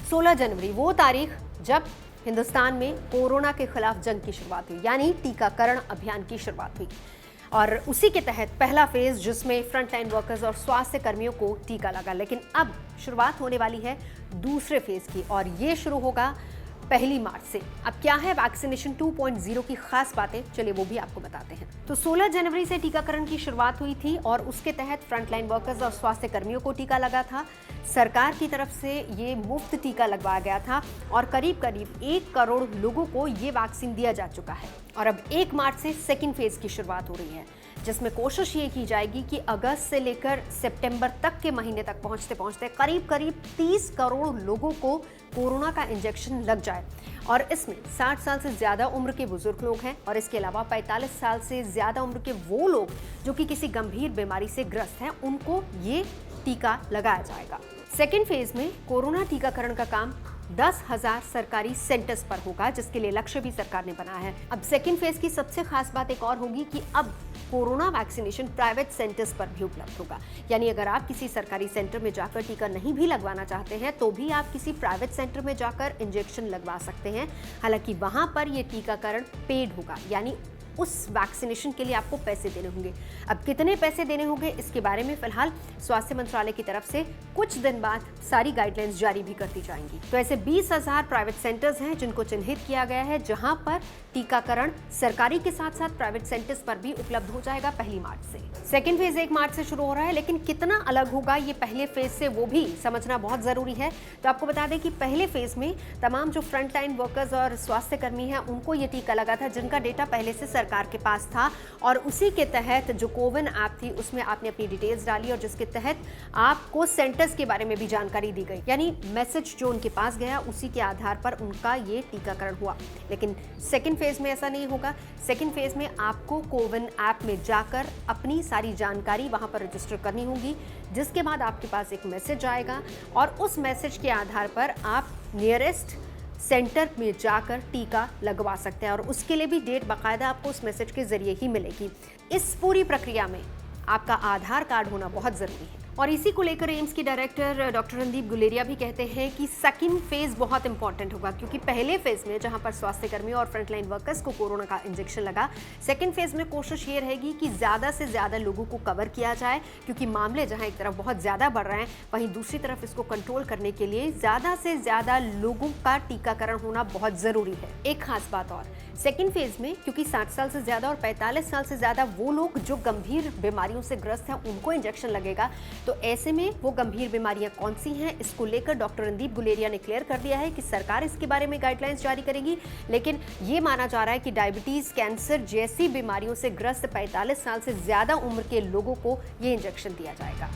16 जनवरी वो तारीख जब हिंदुस्तान में कोरोना के खिलाफ जंग की शुरुआत हुई, यानी टीकाकरण अभियान की शुरुआत हुई। और उसी के तहत पहला फेज जिसमें फ्रंटलाइन वर्कर्स और स्वास्थ्य कर्मियों को टीका लगा। लेकिन अब शुरुआत होने वाली है दूसरे फेज की और ये शुरू होगा 1 मार्च से। अब क्या है वैक्सीनेशन 2.0 की खास बातें, चलिए वो भी आपको बताते हैं। तो 16 जनवरी से टीकाकरण की शुरुआत हुई थी और उसके तहत फ्रंटलाइन वर्कर्स और स्वास्थ्य कर्मियों को टीका लगा था। सरकार की तरफ से ये मुफ्त टीका लगवाया गया था और करीब करीब 1 करोड़ लोगों को ये वैक्सीन दिया जा चुका है। और अब 1 मार्च से सेकेंड फेज की शुरुआत हो रही है, जिसमें कोशिश ये की जाएगी कि अगस्त से लेकर सितंबर तक के महीने तक पहुंचते पहुंचते करीब करीब 30 करोड़ लोगों को कोरोना का इंजेक्शन लग जाए। और इसमें 60 साल से ज़्यादा उम्र के बुजुर्ग लोग हैं और इसके अलावा 45 साल से ज़्यादा उम्र के वो लोग जो कि किसी गंभीर बीमारी से ग्रस्त हैं, उनको ये टीका लगाया जाएगा। सेकेंड फेज में कोरोना टीकाकरण का काम 10,000 सरकारी सेंटर्स पर होगा, जिसके लिए लक्ष्य भी सरकार ने बनाया है। अब सेकेंड फेज की सबसे खास बात एक और होगी कि अब कोरोना वैक्सीनेशन प्राइवेट सेंटर्स पर भी उपलब्ध होगा। यानी अगर आप किसी सरकारी सेंटर में जाकर टीका नहीं भी लगवाना चाहते हैं तो भी आप किसी प्राइवेट सेंटर में जाकर इंजेक्शन लगवा सकते हैं। हालांकि वहां पर यह टीकाकरण पेड होगा, यानी उस वैक्सीनेशन के लिए आपको पैसे देने होंगे। अब कितने पैसे देने होंगे इसके बारे में फिलहाल स्वास्थ्य मंत्रालय की तरफ से कुछ दिन बाद सारी गाइडलाइंस जारी भी कर दी जाएंगी। तो ऐसे 20,000 प्राइवेट सेंटर्स हैं जिनको चिन्हित किया गया है, जहां पर टीकाकरण सरकारी के साथ साथ प्राइवेट सेंटर्स पर भी उपलब्ध हो जाएगा 1 मार्च से। सेकेंड फेज 1 मार्च से शुरू हो रहा है, लेकिन कितना अलग होगा ये पहले फेज से वो भी समझना बहुत जरूरी है। तो आपको बता दें कि पहले फेज में तमाम जो फ्रंटलाइन वर्कर्स और स्वास्थ्य कर्मी हैं उनको ये टीका लगा था, जिनका डेटा पहले से सरकार के पास था और उसी के तहत जो कोविन ऐप थी उसमें आपने अपनी डिटेल्स डाली और जिसके तहत आपको सेंटर्स के बारे में भी जानकारी दी गई। यानी मैसेज जो उनके पास गया उसी के आधार पर उनका ये टीकाकरण हुआ। लेकिन सेकेंड फेज में ऐसा नहीं होगा। सेकेंड फेज में आपको कोविन ऐप में जाकर अपनी सारी जानकारी वहां पर रजिस्टर करनी होगी, जिसके बाद आपके पास एक मैसेज आएगा और उस मैसेज के आधार पर आप नियरेस्ट सेंटर में जाकर टीका लगवा सकते हैं और उसके लिए भी डेट बाकायदा आपको उस मैसेज के जरिए ही मिलेगी। इस पूरी प्रक्रिया में आपका आधार कार्ड होना बहुत जरूरी है। और इसी को लेकर एम्स के डायरेक्टर डॉक्टर रणदीप गुलेरिया भी कहते हैं कि सेकंड फेज बहुत इंपॉर्टेंट होगा, क्योंकि पहले फेज में जहां पर स्वास्थ्य कर्मी और फ्रंटलाइन वर्कर्स को कोरोना का इंजेक्शन लगा, सेकंड फेज में कोशिश ये रहेगी कि ज़्यादा से ज़्यादा लोगों को कवर किया जाए, क्योंकि मामले जहां एक तरफ बहुत ज़्यादा बढ़ रहे हैं वहीं दूसरी तरफ इसको कंट्रोल करने के लिए ज़्यादा से ज़्यादा लोगों का टीकाकरण होना बहुत ज़रूरी है। एक खास बात और, सेकेंड फेज में क्योंकि 60 साल से ज़्यादा और 45 साल से ज़्यादा वो लोग जो गंभीर बीमारियों से ग्रस्त हैं उनको इंजेक्शन लगेगा। तो ऐसे में वो गंभीर बीमारियां कौन सी हैं, इसको लेकर डॉक्टर रणदीप गुलेरिया ने क्लियर कर दिया है कि सरकार इसके बारे में गाइडलाइंस जारी करेगी। लेकिन ये माना जा रहा है कि डायबिटीज, कैंसर जैसी बीमारियों से ग्रस्त 45 साल से ज्यादा उम्र के लोगों को ये इंजेक्शन दिया जाएगा।